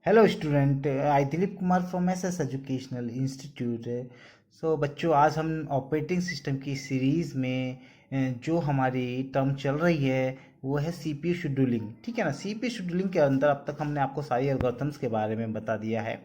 Hello student, I Dilip Kumar from SS educational institute. So बच्चों, आज हम ऑपरेटिंग सिस्टम की सीरीज़ में जो हमारी टर्म चल रही है वो है सीपीयू शेड्यूलिंग। ठीक है ना। सीपीयू शेड्यूलिंग के अंदर अब तक हमने आपको सारी एल्गोरिथम्स के बारे में बता दिया है।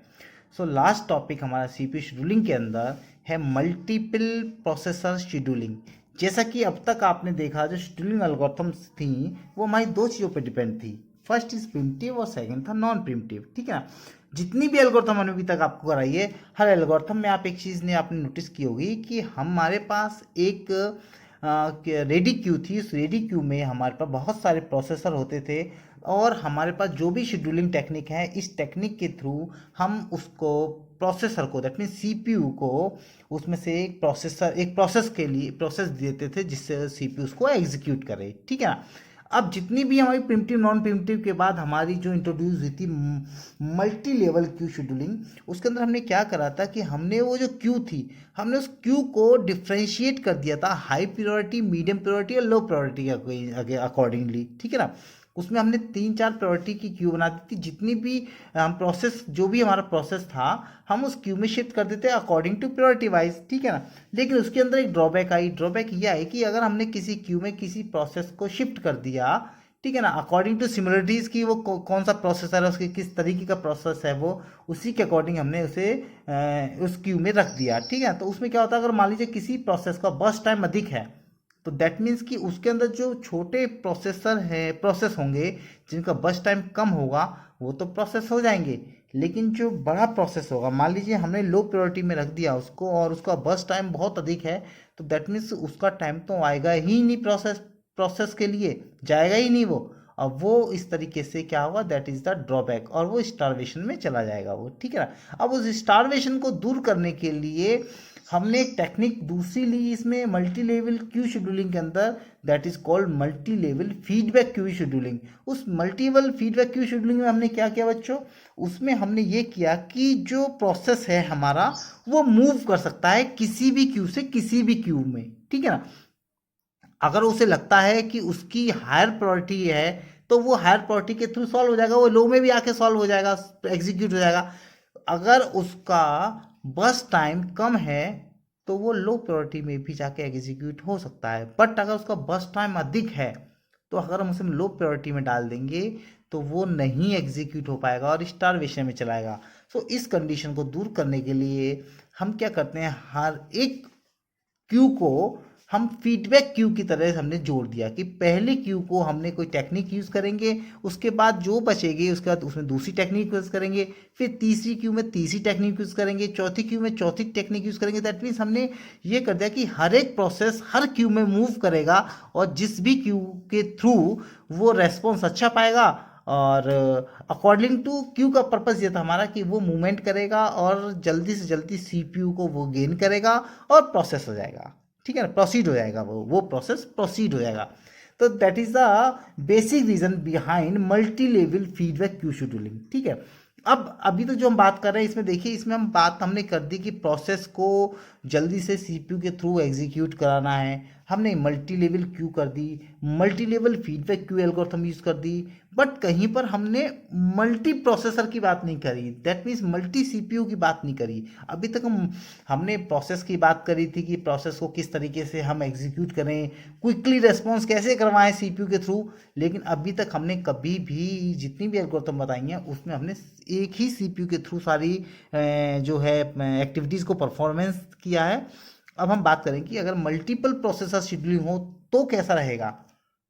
सो लास्ट टॉपिक हमारा सीपीयू शेड्यूलिंग के अंदर है मल्टीपल प्रोसेसर शेड्यूलिंग। जैसा कि अब तक आपने देखा, जो शेड्यूलिंग एल्गोरिथम्स थी वो हमारी दो चीज़ों पर डिपेंड थी। फर्स्ट इज प्रिमिटिव और सेकंड था नॉन प्रिमिटिव। ठीक है ना। जितनी भी एल्गोरिथम हमने अभी तक आपको कराई है, हर एल्गोरिथम में आप एक चीज़ ने आपने नोटिस की होगी कि हमारे पास एक रेडी क्यू थी। उस रेडी क्यू में हमारे पास बहुत सारे प्रोसेसर होते थे और हमारे पास जो भी शेड्यूलिंग टेक्निक है, इस टेक्निक के थ्रू हम उसको प्रोसेसर को, दैट मीन सीपीयू को, उसमें से एक प्रोसेस के लिए प्रोसेस देते थे जिससे सीपीयू उसको एग्जीक्यूट करे। ठीक है ना। अब जितनी भी हमारी प्रिमिटिव नॉन प्रिमिटिव के बाद हमारी जो इंट्रोड्यूस हुई थी मल्टी लेवल क्यू शेड्यूलिंग, उसके अंदर हमने क्या करा था कि हमने वो जो क्यू थी, हमने उस क्यू को डिफ्रेंशिएट कर दिया था हाई प्रायोरिटी, मीडियम प्रायोरिटी और लो प्रायोरिटी के अकॉर्डिंगली। ठीक है ना। उसमें हमने 3-4 प्रायोरिटी की क्यू बना दी थी। जितनी भी हम प्रोसेस, जो भी हमारा प्रोसेस था, हम उस क्यू में शिफ्ट कर देते अकॉर्डिंग टू प्रायोरिटी वाइज। ठीक है ना। लेकिन उसके अंदर एक ड्रॉबैक आई। ड्रॉबैक यह है कि अगर हमने किसी क्यू में किसी प्रोसेस को शिफ्ट कर दिया, ठीक है ना, अकॉर्डिंग टू सिमिलरिटीज की, वो कौन सा प्रोसेसर है, उसके किस तरीके का प्रोसेस है, वो उसी के अकॉर्डिंग हमने उसे उस क्यू में रख दिया। ठीक है। तो उसमें क्या होता है, अगर मान लीजिए किसी प्रोसेस का बर्स्ट टाइम अधिक है, तो दैट मीन्स कि उसके अंदर जो छोटे प्रोसेस होंगे जिनका बर्स्ट टाइम कम होगा, वो तो प्रोसेस हो जाएंगे। लेकिन जो बड़ा प्रोसेस होगा, मान लीजिए हमने लो प्रायोरिटी में रख दिया उसको और उसका बर्स्ट टाइम बहुत अधिक है, तो दैट मीन्स उसका टाइम तो आएगा ही नहीं, प्रोसेस के लिए जाएगा ही नहीं वो। अब वो इस तरीके से क्या होगा, दैट इज द ड्रॉबैक, और वो स्टारवेशन में चला जाएगा वो। ठीक है ना। अब उस स्टारवेशन को दूर करने के लिए हमने एक टेक्निक दूसरी ली इसमें मल्टी लेवल क्यू शेड्यूलिंग के अंदर, that is called multi level feedback queue scheduling. उस multi level feedback queue scheduling में हमने क्या किया बच्चों, उसमें हमने ये किया कि जो प्रोसेस है हमारा, वो मूव कर सकता है किसी भी क्यू से किसी भी क्यू में। ठीक है ना। अगर उसे लगता है कि उसकी हायर प्रायोरिटी है, तो वो हायर प्रायोरिटी के थ्रू सॉल्व हो जाएगा, वो लो में भी आके सॉल्व हो जाएगा, एग्जीक्यूट हो जाएगा। अगर उसका बस टाइम कम है, तो वो लो प्रायोरिटी में भी जाके एग्जीक्यूट हो सकता है। बट अगर उसका बस टाइम अधिक है, तो अगर हम उसे लो प्रायोरिटी में डाल देंगे, तो वो नहीं एग्जीक्यूट हो पाएगा और स्टारवेशन में चलाएगा। सो इस कंडीशन को दूर करने के लिए हम क्या करते हैं, हर एक क्यू को हम फीडबैक क्यू की तरह हमने जोड़ दिया कि पहले क्यू को हमने कोई टेक्निक यूज़ करेंगे, उसके बाद जो बचेगी उसके बाद उसमें दूसरी टेक्निक यूज़ करेंगे, फिर तीसरी क्यू में तीसरी टेक्निक यूज़ करेंगे, चौथी क्यू में चौथी टेक्निक यूज़ करेंगे। दैट मीन्स हमने ये कर दिया कि हर एक प्रोसेस हर क्यू में मूव करेगा और जिस भी क्यू के थ्रू वो रेस्पॉन्स अच्छा पाएगा, और अकॉर्डिंग टू क्यू का पर्पस ये था हमारा कि वो मूवमेंट करेगा और जल्दी से जल्दी सीपीयू को वो गेन करेगा और प्रोसेस हो जाएगा। ठीक है ना, प्रोसीड हो जाएगा, वो प्रोसेस प्रोसीड हो जाएगा। तो that is the basic reason behind multi level feedback queue scheduling. ठीक है। अब अभी तो जो हम बात कर रहे हैं इसमें देखिए, इसमें हमने कर दी कि प्रोसेस को जल्दी से सीपीयू के थ्रू एग्जीक्यूट कराना है, हमने मल्टी लेवल क्यू कर दी, multi level feedback queue algorithm use कर दी। बट कहीं पर हमने मल्टी प्रोसेसर की बात नहीं करी, दैट मीन्स मल्टी सीपीयू की बात नहीं करी। अभी तक हमने प्रोसेस की बात करी थी कि प्रोसेस को किस तरीके से हम एग्जीक्यूट करें, क्विकली रेस्पॉन्स कैसे करवाएं सीपीयू के थ्रू। लेकिन अभी तक हमने कभी भी जितनी भी एल्गोरिथम बताई हैं उसमें हमने एक ही सीपीयू के थ्रू सारी जो है एक्टिविटीज़ को परफॉर्मेंस किया है। अब हम बात करें कि अगर मल्टीपल प्रोसेसर शेड्यूलिंग हो तो कैसा रहेगा।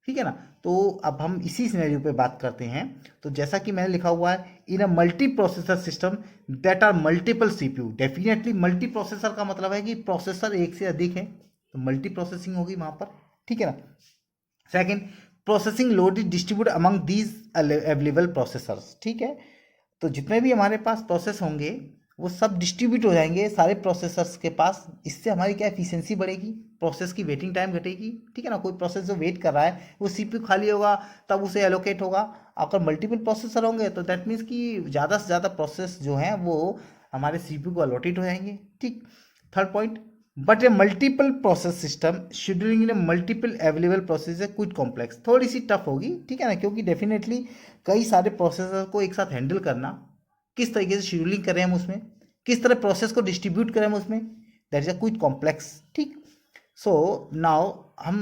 ठीक है ना। तो अब हम इसी सिनेरियो पे बात करते हैं। तो जैसा कि मैंने लिखा हुआ है, in a multi processor system that are multiple CPU. Definitely multi processor का मतलब है कि प्रोसेसर एक से अधिक है, तो मल्टी प्रोसेसिंग होगी वहां पर। ठीक है ना। Second, processing load is distribute among these available processors. ठीक है। तो जितने भी हमारे पास प्रोसेस होंगे वो सब डिस्ट्रीब्यूट हो जाएंगे सारे प्रोसेसर्स के पास। इससे हमारी क्या एफिशिएंसी बढ़ेगी, प्रोसेस की वेटिंग टाइम घटेगी। ठीक है ना। कोई प्रोसेस जो वेट कर रहा है वो सीपीयू खाली होगा तब उसे एलोकेट होगा। अगर मल्टीपल प्रोसेसर होंगे तो दैट मीन्स कि ज़्यादा से ज़्यादा प्रोसेस जो हैं वो हमारे सीपीयू को अलॉटेट हो जाएंगे। ठीक। Third point, but A multiple process system scheduling in multiple available process है कुछ कॉम्प्लेक्स, थोड़ी सी टफ होगी। ठीक है ना, क्योंकि डेफिनेटली कई सारे प्रोसेसर को एक साथ हैंडल करना किस तरीके से शेड्यूलिंग करें हम उसमें, किस तरह प्रोसेस को डिस्ट्रीब्यूट करें हम उसमें, that is a quick complex. ठीक, सो नाउ हम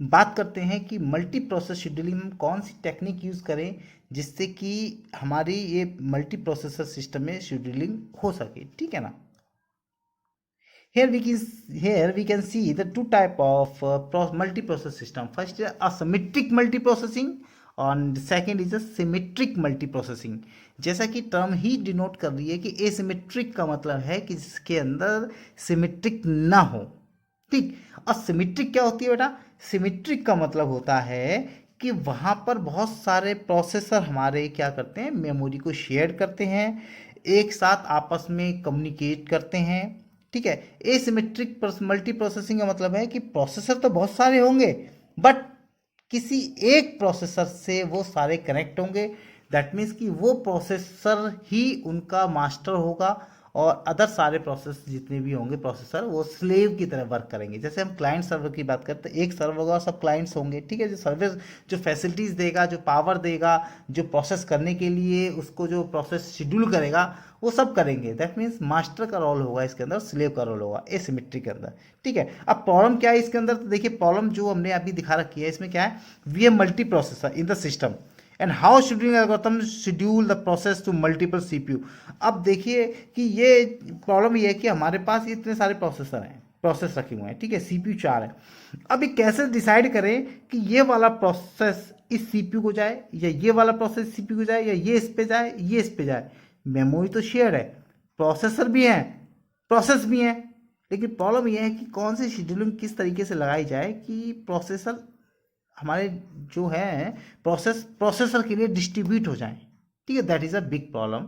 बात करते हैं कि मल्टी प्रोसेस शेड्यूलिंग में कौन सी टेक्निक यूज़ करें जिससे कि हमारी ये मल्टी प्रोसेसर सिस्टम में शेड्यूलिंग हो सके। ठीक है ना। Here we can see the two type of multi-process system. First is asymmetric multiprocessing and second is a symmetric multiprocessing. जैसा कि टर्म ही डिनोट कर रही है कि asymmetric का मतलब है कि जिसके अंदर सिमेट्रिक ना हो। ठीक, और सिमेट्रिक क्या होती है बेटा? सिमेट्रिक का मतलब होता है कि वहाँ पर बहुत सारे प्रोसेसर हमारे क्या करते हैं, मेमोरी को शेयर करते हैं, एक साथ आपस में कम्युनिकेट करते हैं। ठीक है। एसिमेट्रिक मल्टी प्रोसेसिंग का मतलब है कि प्रोसेसर तो बहुत सारे होंगे बट किसी एक प्रोसेसर से वो सारे कनेक्ट होंगे। दैट मीन्स कि वो प्रोसेसर ही उनका मास्टर होगा और अदर सारे प्रोसेस जितने भी होंगे प्रोसेसर वो स्लेव की तरह वर्क करेंगे। जैसे हम क्लाइंट सर्वर की बात करते हैं, एक सर्वर होगा और सब क्लाइंट्स होंगे। ठीक है। जो सर्विस, जो फैसिलिटीज़ देगा, जो पावर देगा, जो प्रोसेस करने के लिए उसको जो प्रोसेस शेड्यूल करेगा वो सब करेंगे। दैट मीन्स मास्टर का रोल होगा इसके अंदर, स्लेव का रोल होगा एसिमेट्री के अंदर। ठीक है। अब प्रॉब्लम क्या है इसके अंदर? तो देखिए प्रॉब्लम जो हमने अभी दिखा रखी है इसमें क्या है, we have multi processor in the system and how scheduling algorithm schedule the process to multiple CPU. अब देखिए कि ये प्रॉब्लम ये है कि हमारे पास इतने सारे प्रोसेसर हैं, प्रोसेस रखे हुए हैं। ठीक है। सीपीयू 4 है। अब ये कैसे डिसाइड करें कि ये वाला प्रोसेस इस सीपीयू को जाए या ये वाला प्रोसेस सीपीयू को जाए या ये इस पे जाए, ये इस पे जाए? मेमोरी तो शेयर है, प्रोसेसर भी है, प्रोसेस भी है, लेकिन प्रॉब्लम यह है कि कौन सी शेड्यूलिंग किस तरीके से लगाई जाए कि प्रोसेसर हमारे जो है प्रोसेसर के लिए डिस्ट्रीब्यूट हो जाए। ठीक है। That is a big problem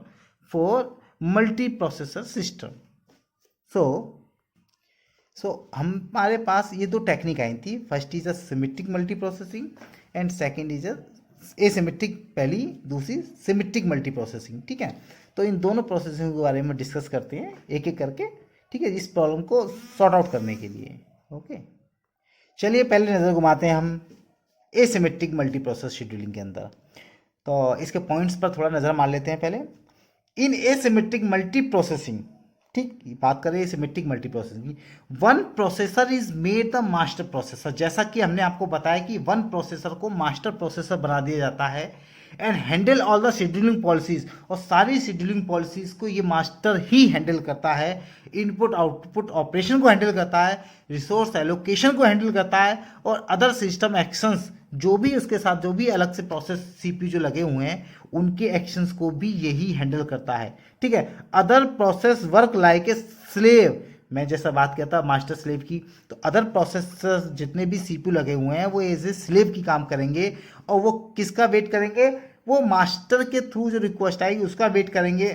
for multi processor system. So हमारे पास ये दो टेक्निक आई थी। First is a symmetric multi processing and second is a asymmetric, पहली, दूसरी सिमेट्रिक मल्टी प्रोसेसिंग। ठीक है। तो इन दोनों प्रोसेसिंग के बारे में डिस्कस करते हैं एक एक करके। ठीक है। इस प्रॉब्लम को सॉर्ट आउट करने के लिए। ओके, चलिए पहले नज़र घुमाते हैं हम एसिमेट्रिक मल्टी प्रोसेस शेड्यूलिंग के अंदर। तो इसके पॉइंट्स पर थोड़ा नज़र मार लेते हैं पहले। इन एसिमेट्रिक मल्टी प्रोसेसिंग, ठीक, बात करें एसिमेट्रिक मल्टी प्रोसेसिंग की, one processor is made the master processor. जैसा कि हमने आपको बताया कि वन प्रोसेसर को मास्टर प्रोसेसर बना दिया जाता है and handle all the scheduling policies, और सारी शेड्यूलिंग पॉलिसीज को ये मास्टर ही हैंडल करता है। इनपुट आउटपुट ऑपरेशन को हैंडल करता है, रिसोर्स एलोकेशन को हैंडल करता है, और अदर सिस्टम एक्शंस जो भी उसके साथ जो भी अलग से प्रोसेस सीपीयू जो लगे हुए हैं उनके एक्शंस को भी यही हैंडल करता है। ठीक है। Other process work like a slave, मैं जैसा बात किया था मास्टर स्लेव की, तो अदर प्रोसेसर्स जितने भी सीपीयू लगे हुए हैं वो एज ए स्लेव की काम करेंगे, और वो किसका वेट करेंगे? वो मास्टर के थ्रू जो रिक्वेस्ट आएगी उसका वेट करेंगे।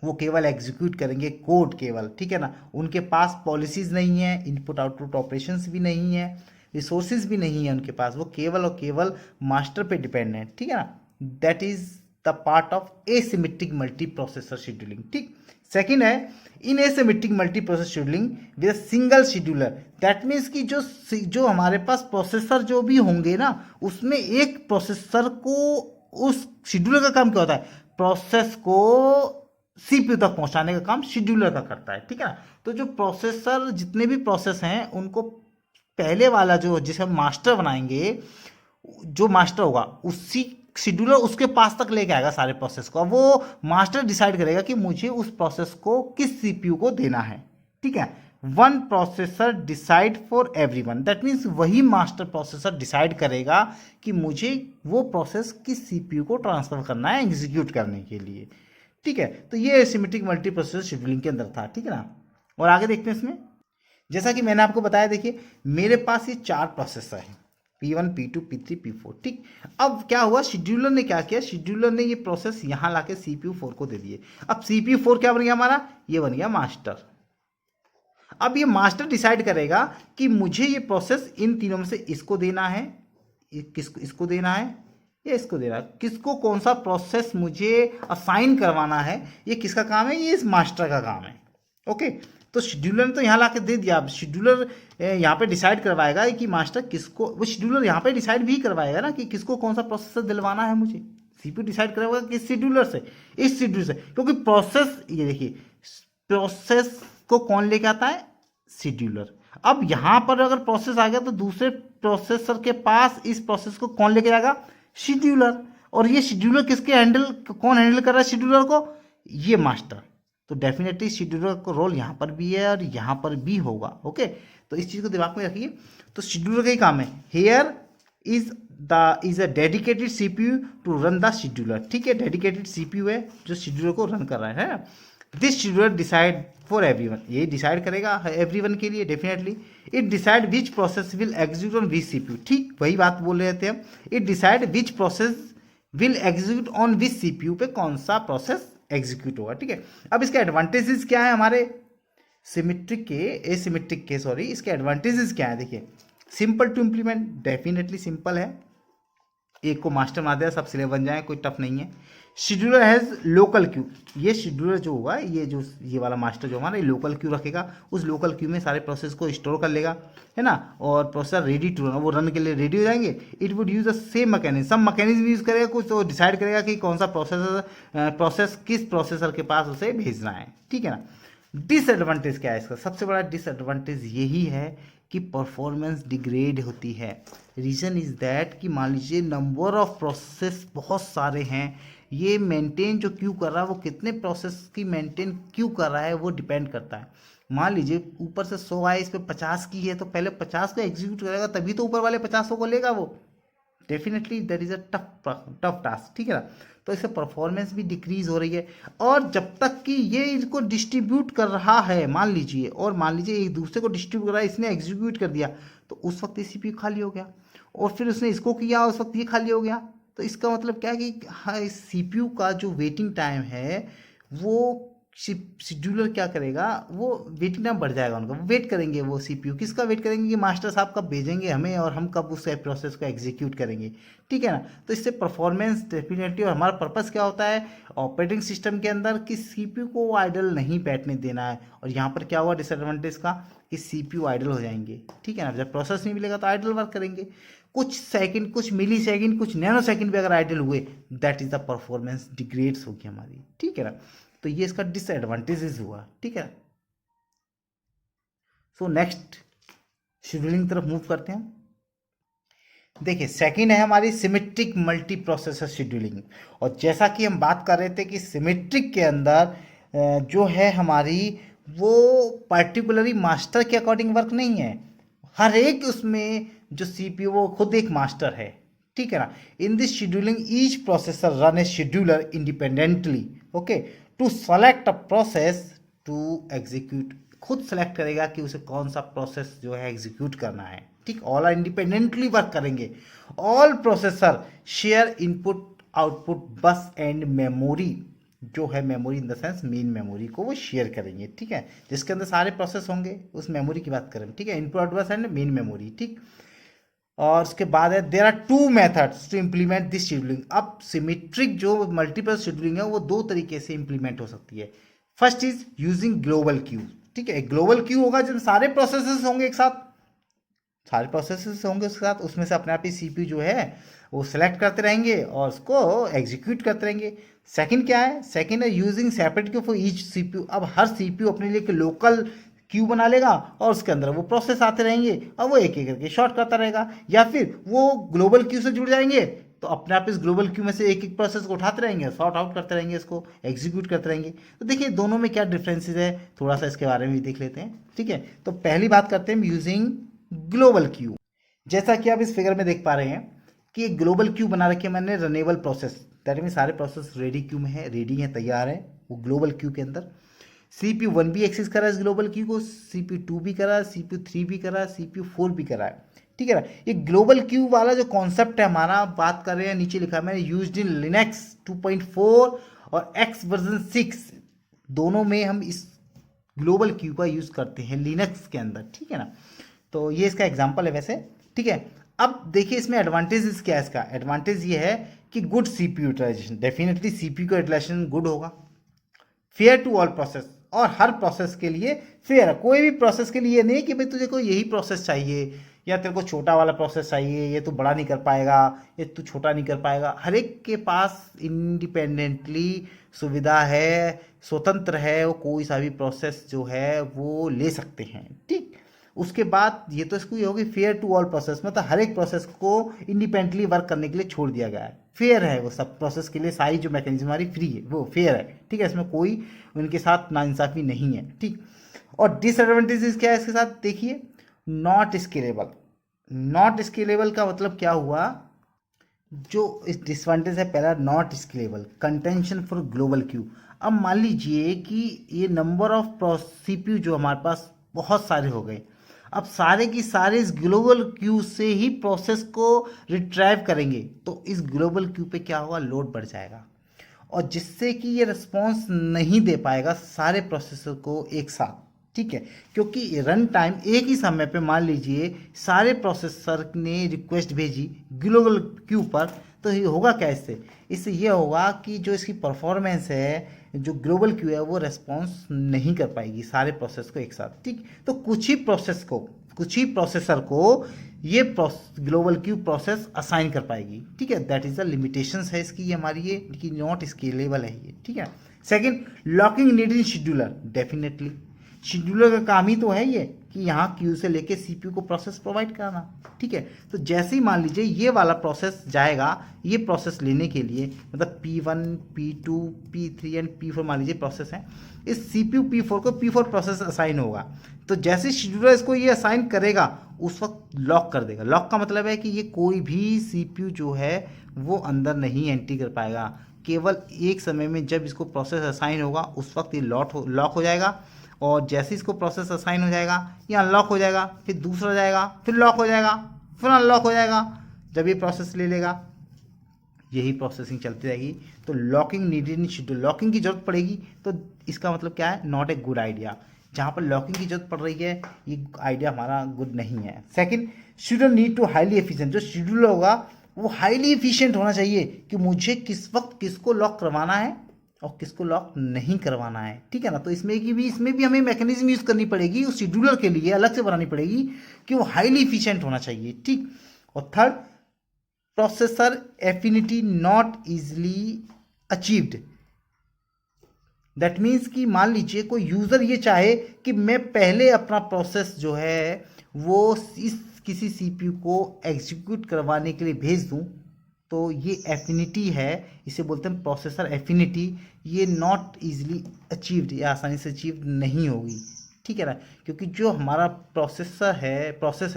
वो केवल एग्जीक्यूट करेंगे कोड केवल। ठीक है ना। उनके पास पॉलिसीज नहीं है, इनपुट आउटपुट ऑपरेशंस भी नहीं है, रिसोर्सेज भी नहीं है उनके पास, वो केवल और केवल मास्टर पे डिपेंड है। ठीक है ना। That is the part of asymmetric multi processor scheduling. ठीक। सेकेंड है in asymmetric multi process scheduling with single scheduler. That means कि जो हमारे पास प्रोसेसर जो भी होंगे ना उसमें एक प्रोसेसर को, उस शेड्यूलर का काम क्या होता है? प्रोसेस को सीपीयू तक पहुंचाने का काम शेड्यूलर का करता है। ठीक है ना। तो जो प्रोसेसर जितने भी प्रोसेस हैं उनको पहले वाला जो जिसे हम मास्टर बनाएंगे, जो मास्टर होगा उसी शेड्यूलर उसके पास तक लेके आएगा सारे प्रोसेस को। वो मास्टर डिसाइड करेगा कि मुझे उस प्रोसेस को किस सीपीयू को देना है। ठीक है। One processor decide for everyone, that means वही मास्टर प्रोसेसर डिसाइड करेगा कि मुझे वो प्रोसेस किस सीपीयू को ट्रांसफर करना है एग्जीक्यूट करने के लिए। ठीक है। तो ये एसिमेट्रिक मल्टी प्रोसेसर शेड्यूलिंग के अंदर था। ठीक है ना। और आगे देखते हैं इसमें, जैसा कि मैंने आपको बताया, देखिए मेरे पास ये 4 प्रोसेसर हैं, P1, P2, P3, P4। ठीक। अब क्या हुआ, शेड्यूलर ने क्या किया, शेड्यूलर ने ये प्रोसेस यहाँ लाके CPU 4 को दे दिए। अब CPU 4 क्या बन गया हमारा? ये बन गया मास्टर। अब ये मास्टर डिसाइड करेगा कि मुझे ये प्रोसेस इन तीनों में से इसको देना है, किसको, इसको देना है या इसको देना है, किसको कौन सा प्रोसेस मुझे असाइन करवाना है, ये किसका काम है? ये इस मास्टर का काम है। ओके। तो शेड्यूलर ने तो यहाँ ला के दे दिया। अब शेड्यूलर यहाँ पे डिसाइड करवाएगा कि मास्टर किसको, वो शेड्यूलर यहाँ पे डिसाइड भी करवाएगा ना कि किसको कौन सा प्रोसेसर दिलवाना है मुझे। सीपीयू डिसाइड करेगा किस शेड्यूलर से, इस शेड्यूलर से, क्योंकि प्रोसेस, ये देखिए प्रोसेस को कौन लेके आता है, शेड्यूलर। अब यहाँ पर अगर प्रोसेस आ गया तो दूसरे प्रोसेसर के पास इस प्रोसेस को कौन लेके जाएगा, शेड्यूलर। और ये शेड्यूलर किसके कौन हैंडल कर रहा है शेड्यूलर को, ये मास्टर। तो डेफिनेटली शेड्यूलर का रोल यहाँ पर भी है और यहाँ पर भी होगा। ओके, तो इस चीज़ को दिमाग में रखिए। तो शेड्यूलर का ही काम है, here is a dedicated CPU to run the scheduler. ठीक है, डेडिकेटेड सीपीयू है जो शेड्यूलर को रन कर रहा है। This scheduler decide for everyone, ये डिसाइड करेगा एवरीवन के लिए definitely. It decide which process will execute on which CPU, ठीक वही बात बोल रहे थे हम। It decide which process will execute on which CPU पे कौन सा प्रोसेस एग्जीक्यूट होगा। ठीक है, अब इसके एडवांटेजेस क्या है हमारे सिमेट्रिक के, एसिमेट्रिक के सॉरी, इसके एडवांटेजेस क्या है। देखिए, simple to implement, definitely simple है, एक को मास्टर बना दिया सब सिलेबस बन जाए, कोई टफ नहीं है। शेड्यूलर हैज़ लोकल क्यू, ये शेड्यूलर जो होगा, ये वाला मास्टर जो हमारा ये लोकल क्यू रखेगा, उस लोकल क्यू में सारे प्रोसेस को स्टोर कर लेगा, है ना, और प्रोसेसर रेडी टू रन, वो रन के लिए रेडी हो जाएंगे। It would use the same mechanism, सब मैकेनिज्म यूज करेगा, कुछ तो डिसाइड करेगा कि कौन सा प्रोसेस किस प्रोसेसर के पास उसे भेजना है। ठीक है ना। डिसएडवांटेज क्या है इसका, सबसे बड़ा डिसएडवांटेज यही है कि परफॉर्मेंस डिग्रेड होती है। रीज़न इज़ दैट कि मान लीजिए नंबर ऑफ प्रोसेस बहुत सारे हैं, ये मेंटेन जो क्यू कर रहा है वो कितने प्रोसेस की मेंटेन क्यू कर रहा है वो डिपेंड करता है। मान लीजिए ऊपर से 100 आए, इस पर 50 की है, तो पहले 50 को एग्जीक्यूट करेगा तभी तो ऊपर वाले 50 को लेगा वो। Definitely that is a tough task. ठीक है ना, तो इससे परफॉर्मेंस भी डिक्रीज हो रही है। और जब तक कि ये इसको डिस्ट्रीब्यूट कर रहा है, मान लीजिए एक दूसरे को डिस्ट्रीब्यूट कर रहा है, इसने एग्जीक्यूट कर दिया तो उस वक्त ये सीपीयू खाली हो गया, और फिर उसने इसको किया उस वक्त ये खाली हो गया। तो इसका मतलब क्या है कि हाँ, इस सीपीयू का जो वेटिंग टाइम है वो शेड्यूलर क्या करेगा, वो वेटिंग टाइम बढ़ जाएगा उनका, वेट करेंगे वो सीपीयू, किसका वेट करेंगे कि मास्टर साहब कब भेजेंगे हमें और हम कब उस प्रोसेस को एग्जीक्यूट करेंगे। ठीक है ना, तो इससे परफॉर्मेंस डेफिनेटली, और हमारा पर्पस क्या होता है ऑपरेटिंग सिस्टम के अंदर कि सीपीयू को आइडल नहीं बैठने देना है। और यहाँ पर क्या हुआ डिसएडवांटेज का कि सीपीयू आइडल हो जाएंगे। ठीक है ना, जब प्रोसेस नहीं मिलेगा तो आइडल वर्क करेंगे, कुछ सेकंड, कुछ मिली सेकंड, कुछ नैनो सेकंड भी अगर आइडल हुए, that is the performance degrades होगी हमारी। ठीक है ना, तो ये इसका डिसएडवांटेजेस हुआ। ठीक है, सो नेक्स्ट शेड्यूलिंग तरफ मूव करते हैं। देखिए, सेकंड है हमारी सिमेट्रिक मल्टी प्रोसेसर शेड्यूलिंग। और जैसा कि हम बात कर रहे थे कि सिमेट्रिक के अंदर जो है हमारी वो पर्टिकुलरली मास्टर के अकॉर्डिंग वर्क नहीं है, हर एक उसमें जो सीपीयू वो खुद एक मास्टर है। ठीक है ना, in this scheduling each processor run a scheduler independently, okay, to select a process to execute, खुद सेलेक्ट करेगा कि उसे कौन सा प्रोसेस जो है एग्जीक्यूट करना है। ठीक, ऑल आर इंडिपेंडेंटली वर्क करेंगे। All processor share input output bus and memory, जो है memory in the sense main memory को वो शेयर करेंगे। ठीक है, जिसके अंदर सारे प्रोसेस होंगे उस मेमोरी की बात करें। ठीक है, input output bus and main memory. ठीक, और उसके बाद है there are two methods to implement this scheduling. अब सिमेट्रिक जो मल्टीपल शेड्यूलिंग है वो दो तरीके से इम्प्लीमेंट हो सकती है। First is using global queue. ठीक है, ग्लोबल क्यू होगा जब सारे प्रोसेसेस होंगे एक साथ, सारे प्रोसेसेस होंगे उसके साथ, उसमें से अपने आप ही सीपीयू जो है वो सेलेक्ट करते रहेंगे और उसको एग्जीक्यूट करते रहेंगे। सेकंड क्या है, सेकंड है using separate Q for each CPU. अब हर सीपीयू अपने लिए एक लोकल क्यू बना लेगा और उसके अंदर वो प्रोसेस आते रहेंगे और वो एक एक करके शॉर्ट करता रहेगा, या फिर वो ग्लोबल क्यू से जुड़ जाएंगे तो अपने आप इस ग्लोबल क्यू में से एक एक प्रोसेस को उठाते रहेंगे, सॉर्ट आउट करते रहेंगे, इसको एग्जीक्यूट करते रहेंगे। तो देखिए दोनों में क्या डिफरेंसेस है, थोड़ा सा इसके बारे में भी देख लेते हैं। ठीक है, तो पहली बात करते हैं यूजिंग ग्लोबल क्यू। जैसा कि आप इस फिगर में देख पा रहे हैं कि एक ग्लोबल क्यू बना रखी है मैंने, रनेबल प्रोसेस, दैट मीन सारे प्रोसेस रेडी क्यू में है, रेडी है, तैयार है वो ग्लोबल क्यू के अंदर। CPU 1 भी एक्सेस करा है इस ग्लोबल क्यू को, CPU 2 भी करा है, CPU 3 भी करा है, CPU 4 भी करा है। ठीक है ना, ये ग्लोबल क्यू वाला जो कॉन्सेप्ट है हमारा, बात कर रहे हैं, नीचे लिखा है मैंने, यूज्ड इन लिनक्स 2.4 और X वर्जन 6, दोनों में हम इस ग्लोबल क्यू का यूज करते हैं लिनक्स के अंदर। ठीक है ना, तो ये इसका एग्जाम्पल है वैसे। ठीक है, अब देखिए इसमें एडवांटेजेस क्या है। इसका एडवांटेज ये है कि good CPU utilisation, definitely CPU का यूटिलाइजेशन गुड होगा, फेयर टू ऑल प्रोसेस, और हर प्रोसेस के लिए फेयर है, कोई भी प्रोसेस के लिए नहीं कि भाई तुझे कोई यही प्रोसेस चाहिए या तेरे को छोटा वाला प्रोसेस चाहिए, ये तू बड़ा नहीं कर पाएगा, ये तू छोटा नहीं कर पाएगा। हर एक के पास इंडिपेंडेंटली सुविधा है, स्वतंत्र है, वो कोई सा भी प्रोसेस जो है वो ले सकते हैं। ठीक, उसके बाद ये तो इसको ये होगी फेयर टू ऑल प्रोसेस, मतलब हर एक प्रोसेस को इंडिपेंडेंटली वर्क करने के लिए छोड़ दिया गया है। फेयर है वो सब प्रोसेस के लिए, सारी जो मैकेनिज्म हमारी फ्री है वो फेयर है। ठीक है, इसमें कोई उनके साथ नाइंसाफी नहीं है। ठीक, और डिसएडवांटेजेस क्या है इसके साथ देखिए, नॉट स्केलेबल। नॉट स्केलेबल का मतलब क्या हुआ, जो इस डिसएडवांटेज है पहला, not scalable, contention for global Q. अब मान लीजिए कि ये नंबर ऑफ सीपीयू जो हमारे पास बहुत सारे हो गए, अब सारे की सारे इस ग्लोबल क्यू से ही प्रोसेस को रिट्राइव करेंगे, तो इस ग्लोबल क्यू पे क्या होगा, लोड बढ़ जाएगा, और जिससे कि ये रिस्पॉन्स नहीं दे पाएगा सारे प्रोसेसर को एक साथ। ठीक है, क्योंकि रन टाइम एक ही समय पे मान लीजिए सारे प्रोसेसर ने रिक्वेस्ट भेजी ग्लोबल क्यू पर, तो ये होगा क्या, इससे ये होगा कि जो इसकी परफॉर्मेंस है, जो ग्लोबल क्यू है, वो रेस्पॉन्स नहीं कर पाएगी सारे प्रोसेस को एक साथ। ठीक, तो कुछ ही प्रोसेसर को ये ग्लोबल क्यू प्रोसेस असाइन कर पाएगी। ठीक है, दैट इज द लिमिटेशंस है इसकी, ये हमारी ये कि नॉट स्केलेबल है ये। ठीक है, second, locking need in scheduler. Definitely scheduler का काम ही तो है ये कि यहाँ क्यू से लेके सीपीयू को प्रोसेस प्रोवाइड कराना। ठीक है, तो जैसे ही मान लीजिए ये वाला प्रोसेस जाएगा, ये प्रोसेस लेने के लिए, मतलब P1, P2, P3 and P4 मान लीजिए प्रोसेस है, इस CPU P4 को P4 प्रोसेस असाइन होगा, तो जैसे शेड्यूलर इसको ये असाइन करेगा उस वक्त लॉक कर देगा। लॉक का मतलब है कि ये कोई भी CPU जो है वो अंदर नहीं एंट्री कर पाएगा, केवल एक समय में जब इसको प्रोसेस असाइन होगा उस वक्त ये लॉक हो जाएगा, और जैसे इसको प्रोसेस असाइन हो जाएगा ये अनलॉक हो जाएगा, फिर दूसरा जाएगा, फिर लॉक हो जाएगा, फिर अनलॉक हो जाएगा। जब ये प्रोसेस ले लेगा यही प्रोसेसिंग चलती रहेगी। तो locking needed in schedule, locking की जरूरत पड़ेगी, तो इसका मतलब क्या है, नॉट ए गुड आइडिया। जहाँ पर लॉकिंग की जरूरत पड़ रही है ये आइडिया हमारा गुड नहीं है। Second, schedule need to highly efficient, जो शेड्यूल होगा वो हाईली एफिशिएंट होना चाहिए कि मुझे किस वक्त किसको लॉक करवाना है और किसको लॉक नहीं करवाना है। ठीक है ना, तो इसमें भी हमें मैकेनिज्म यूज करनी पड़ेगी, उस शेड्यूलर के लिए अलग से बनानी पड़ेगी कि वो हाईली एफिशिएंट होना चाहिए। ठीक, और third, processor affinity not easily achieved. That means कि मान लीजिए कोई यूजर ये चाहे कि मैं पहले अपना प्रोसेस जो है वो इस किसी सीपीयू को एग्जीक्यूट करवाने के लिए भेज दूं, तो ये एफिनिटी है, इसे बोलते हैं प्रोसेसर एफिनिटी, ये नॉट इजीली अचीव्ड, ये आसानी से अचीव नहीं होगी। ठीक है ना, क्योंकि जो हमारा प्रोसेस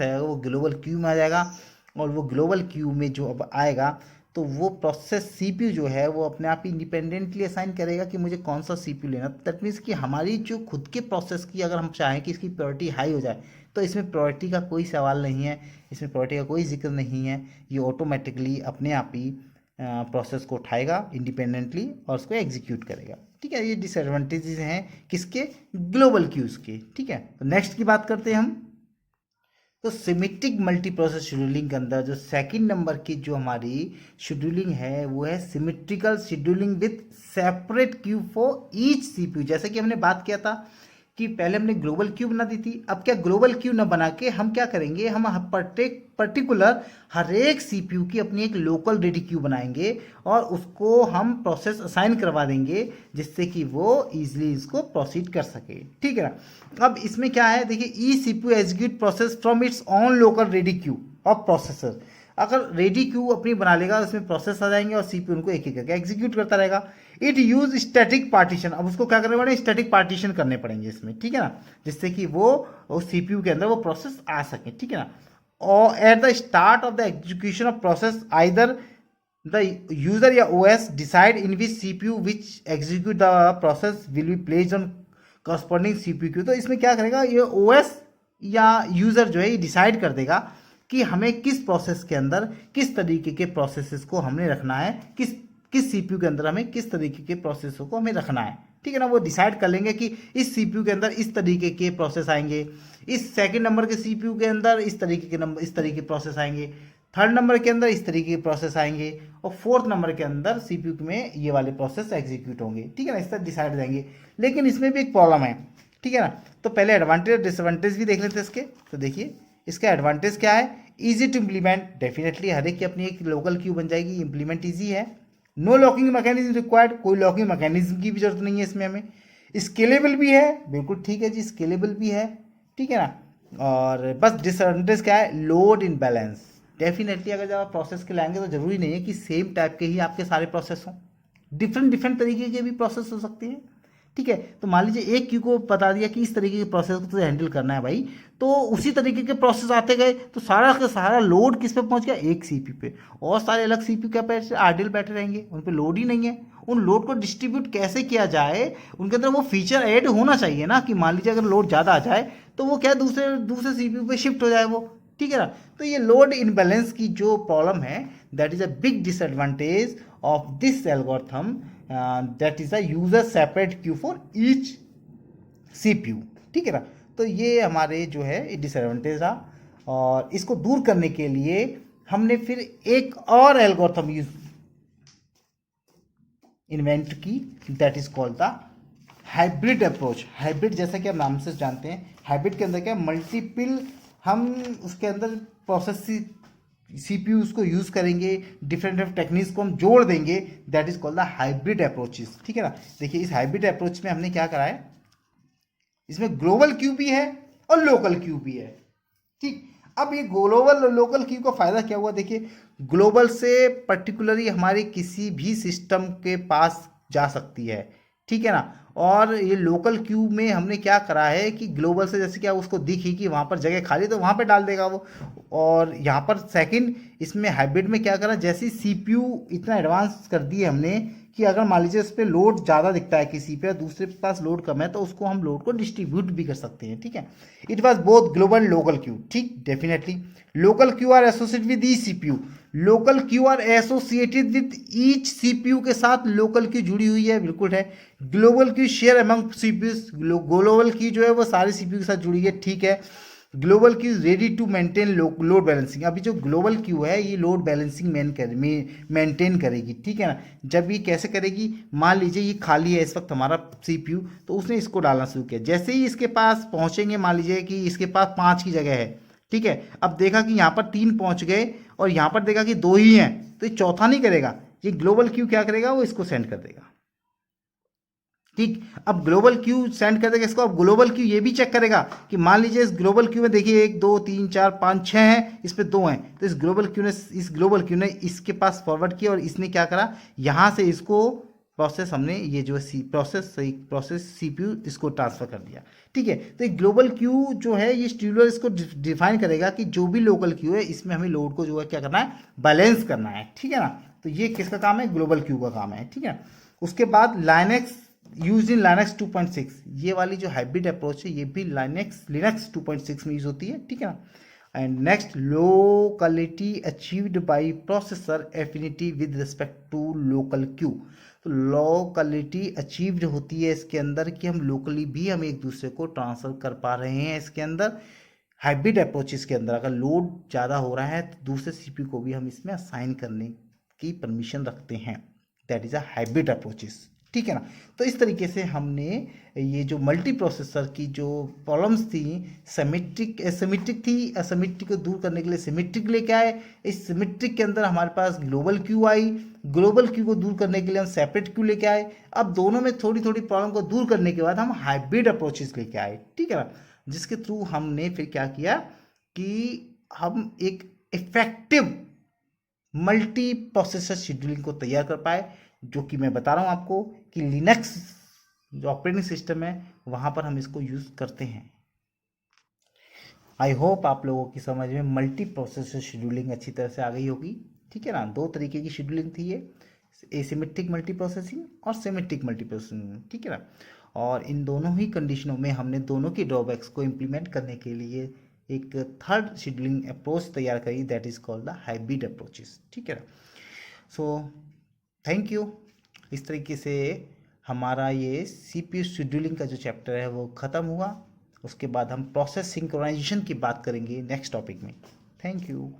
है वो ग्लोबल क्यू में आ जाएगा, और वो ग्लोबल क्यू में जो अब आएगा तो वो प्रोसेस सीपीयू जो है वो अपने आप ही इंडिपेंडेंटली असाइन करेगा कि मुझे कौन सा सीपीयू लेना। दैट मीन्स कि हमारी जो खुद के प्रोसेस की अगर हम चाहें कि इसकी प्रायोरिटी हाई हो जाए, तो इसमें प्रायोरिटी का कोई सवाल नहीं है, इसमें प्रायोरिटी का कोई जिक्र नहीं है, ये ऑटोमेटिकली अपने आप ही प्रोसेस को उठाएगा इंडिपेंडेंटली और उसको एग्जीक्यूट करेगा। ठीक है, ये डिसएडवांटेजेस हैं किसके, ग्लोबल क्यूज के। ठीक है, तो नेक्स्ट की बात करते हैं हम। तो सिमेट्रिक मल्टी प्रोसेस शेड्यूलिंग के अंदर जो सेकंड नंबर की जो हमारी शेड्यूलिंग है वो है symmetrical scheduling with separate Q for each CPU. जैसे कि हमने बात किया था कि पहले हमने ग्लोबल क्यू बना दी थी, अब क्या ग्लोबल क्यू न बना के हम क्या करेंगे, हम पर्टिकुलर हर एक सीपीयू की अपनी एक लोकल रेडी क्यू बनाएंगे और उसको हम प्रोसेस असाइन करवा देंगे जिससे कि वो इजीली इसको प्रोसीड कर सके। ठीक है ना, अब इसमें क्या है देखिए, each CPU execute process from its own local ready queue of processor. अगर रेडी क्यू अपनी बना लेगा उसमें प्रोसेस आ जाएंगे और सीपीयू उनको एक एक करके एग्जीक्यूट करता रहेगा। इट यूज स्टैटिक पार्टीशन, अब उसको क्या करने पड़ेंगे, स्टैटिक पार्टीशन करने पड़ेंगे इसमें। ठीक है ना, जिससे कि वो सीपीयू के अंदर वो प्रोसेस आ सके। ठीक है ना, और at the start of the execution of process either the user या OS decide in which CPU which execute the process will be placed on corresponding CPU queue. तो इसमें क्या करेगा, ये ओएस या यूजर जो है ये डिसाइड कर देगा कि हमें किस प्रोसेस के अंदर किस तरीके के प्रोसेसेस को हमने रखना है, किस सीपीयू के अंदर हमें किस तरीके के प्रोसेसर को हमें रखना है। ठीक है ना, वो डिसाइड कर लेंगे कि इस सीपीयू के अंदर इस तरीके के प्रोसेस आएंगे, इस सेकंड नंबर के सीपीयू के अंदर इस तरीके के प्रोसेस आएंगे, थर्ड नंबर के अंदर इस तरीके के प्रोसेस आएंगे, और फोर्थ नंबर के अंदर सीपीयू में ये वाले प्रोसेस एग्जीक्यूट होंगे। ठीक है ना, इस तरह डिसाइड हो जाएंगे। लेकिन इसमें भी एक प्रॉब्लम है। ठीक है ना, तो पहले एडवांटेज और डिसएडवांटेज भी देख लेते हैं इसके। तो देखिए, इसका एडवांटेज क्या है? इजी टू इम्प्लीमेंट, डेफिनेटली हर एक की अपनी एक लोकल क्यू बन जाएगी, इम्प्लीमेंट इजी है। नो लॉकिंग मैकेनिज्म रिक्वायर्ड, कोई लॉकिंग मैकेनिज्म की भी जरूरत नहीं है इसमें हमें। स्केलेबल भी है, बिल्कुल ठीक है जी, स्केलेबल भी है, ठीक है ना। और बस डिसएडवांटेज क्या है? Load imbalance. डेफिनेटली अगर जब आप प्रोसेस के लाएंगे तो जरूरी नहीं है कि सेम टाइप के ही आपके सारे प्रोसेस हों, डिफरेंट डिफरेंट तरीके के भी प्रोसेस हो सकते हैं, ठीक है। तो मान लीजिए एक क्यू को बता दिया कि इस तरीके के प्रोसेस को तुझे हैंडल करना है भाई, तो उसी तरीके के प्रोसेस आते गए तो सारा का सारा लोड किस पे पहुंच गया? एक सीपीयू पे, और सारे अलग सीपीयू क्या पे आइडल बैठे रहेंगे, उन पे लोड ही नहीं है। उन लोड को डिस्ट्रीब्यूट कैसे किया जाए, उनके अंदर वो फीचर ऐड होना चाहिए ना, कि मान लीजिए अगर लोड ज़्यादा आ जाए तो वो क्या दूसरे दूसरे सीपीयू पे शिफ्ट हो जाए वो, ठीक है ना। तो ये लोड इनबैलेंस की जो प्रॉब्लम है, that is a big disadvantage of this algorithm, that is a user separate Q for each CPU, ठीक है ना। तो ये हमारे जो है डिसएडवांटेज रहा, और इसको दूर करने के लिए हमने फिर एक और एल्गोरिथम यूज इन्वेंट की, that is called the hybrid approach. Hybrid जैसा कि आप नाम से जानते हैं, हाइब्रिड के अंदर क्या मल्टीपल, हम उसके अंदर प्रोसेस सीपीयू उसको यूज करेंगे, डिफरेंट डिफरेंट टेक्निक्स को हम जोड़ देंगे, that is called the hybrid approaches, ठीक है ना। देखिए इस हाइब्रिड अप्रोच में हमने क्या करा है, इसमें ग्लोबल क्यू भी है और लोकल क्यू भी है, ठीक। अब ये ग्लोबल और लोकल क्यू का फायदा क्या हुआ? देखिए ग्लोबल से पर्टिकुलरली हमारे किसी भी सिस्टम के पास जा सकती है, ठीक है ना। और ये लोकल क्यू में हमने क्या करा है कि ग्लोबल से जैसे क्या उसको दिखी कि वहाँ पर जगह खाली तो वहाँ पर डाल देगा वो। और यहाँ पर सेकंड इसमें हाइब्रिड में क्या करा, जैसे सीपीयू इतना एडवांस कर दिए हमने कि अगर मान लीजिए उस पर लोड ज़्यादा दिखता है किसी पे, दूसरे के पास लोड कम है, तो उसको हम लोड को डिस्ट्रीब्यूट भी कर सकते हैं, ठीक है। It was both global local queue, ठीक, definitely local queue are associated with each CPU, local queue are associated with each CPU के साथ लोकल क्यू जुड़ी हुई है, बिल्कुल है। Global queue share among CPU, global queue जो है वो सारे सीपीयू के साथ जुड़ी है, ठीक है। Global queue is ready to maintain load balancing, अभी जो ग्लोबल क्यू है ये लोड बैलेंसिंग मेंटेन करेगी, ठीक है ना। जब ये कैसे करेगी, मान लीजिए ये खाली है इस वक्त हमारा सीपीयू, तो उसने इसको डालना शुरू किया, जैसे ही इसके पास पहुंचेंगे, मान लीजिए कि इसके पास 5 की जगह है, ठीक है। अब देखा कि यहाँ पर 3 पहुंच गए और यहाँ पर देखा कि 2 ही हैं, तो ये चौथा नहीं करेगा, ये ग्लोबल क्यू क्या करेगा, वो इसको सेंड कर देगा, ठीक। अब ग्लोबल क्यू सेंड कर देगा इसको, अब ग्लोबल क्यू ये भी चेक करेगा कि मान लीजिए इस ग्लोबल क्यू में देखिए 1 2 3 4 5 6 हैं, इस पे 2 हैं, तो इस ग्लोबल क्यू ने इसके पास फॉरवर्ड किया और इसने क्या करा, यहाँ से इसको प्रोसेस हमने ये जो प्रोसेस सीपीयू इसको ट्रांसफर कर दिया, ठीक है। तो एक ग्लोबल क्यू जो है ये शेड्यूलर इसको डिफाइन करेगा कि जो भी लोकल क्यू है इसमें हमें लोड को जो है क्या करना है, बैलेंस करना है, ठीक है ना। तो ये किसका काम है, ग्लोबल क्यू का काम है, ठीक है। उसके बाद लाइनेक्स यूज इन लाइनेक्स 2.6, ये वाली जो हाइब्रिड अप्रोच है ये भी लिनक्स 2.6 में यूज होती है, ठीक है ना। And next locality achieved by processor affinity with respect to local queue, तो लोकलिटी अचीव्ड होती है इसके अंदर कि हम लोकली भी हम एक दूसरे को ट्रांसफर कर पा रहे हैं इसके अंदर। हाइब्रिड अप्रोचेस के अंदर अगर लोड ज़्यादा हो रहा है तो दूसरे सीपीयू को भी हम इसमें असाइन करने की परमिशन रखते हैं, that is a hybrid approaches, ठीक है ना। तो इस तरीके से हमने ये जो मल्टी प्रोसेसर की जो प्रॉब्लम्स थी, सिमेट्रिक थी, असिमेट्रिक को दूर करने के लिए सिमेट्रिक लेके आए। इस सिमेट्रिक के अंदर हमारे पास ग्लोबल क्यू आई, ग्लोबल क्यू को दूर करने के लिए हम सेपरेट क्यू लेके आए। अब दोनों में थोड़ी थोड़ी प्रॉब्लम को दूर करने के बाद हम हाइब्रिड अप्रोचेस लेके आए, ठीक है ना, जिसके थ्रू हमने फिर क्या किया कि हम एक इफेक्टिव मल्टी प्रोसेसर शेड्यूलिंग को तैयार कर पाए, जो कि मैं बता रहा हूँ आपको कि लिनक्स जो ऑपरेटिंग सिस्टम है वहाँ पर हम इसको यूज़ करते हैं। आई होप आप लोगों की समझ में मल्टी प्रोसेसर शेड्यूलिंग अच्छी तरह से आ गई होगी, ठीक है ना। 2 तरीके की शेड्यूलिंग थी ये, एसिमेट्रिक मल्टी प्रोसेसिंग और सिमेट्रिक मल्टी प्रोसेसिंग, ठीक है ना। और इन दोनों ही कंडीशनों में हमने दोनों की ड्रॉबैक्स को इम्प्लीमेंट करने के लिए एक थर्ड शेड्यूलिंग अप्रोच तैयार करी, that is called the hybrid approaches, ठीक है ना। So thank you. इस तरीके से हमारा ये सीपीयू शेड्यूलिंग का जो चैप्टर है वो ख़त्म हुआ। उसके बाद हम प्रोसेस सिंक्रोनाइजेशन की बात करेंगे नेक्स्ट टॉपिक में। Thank you.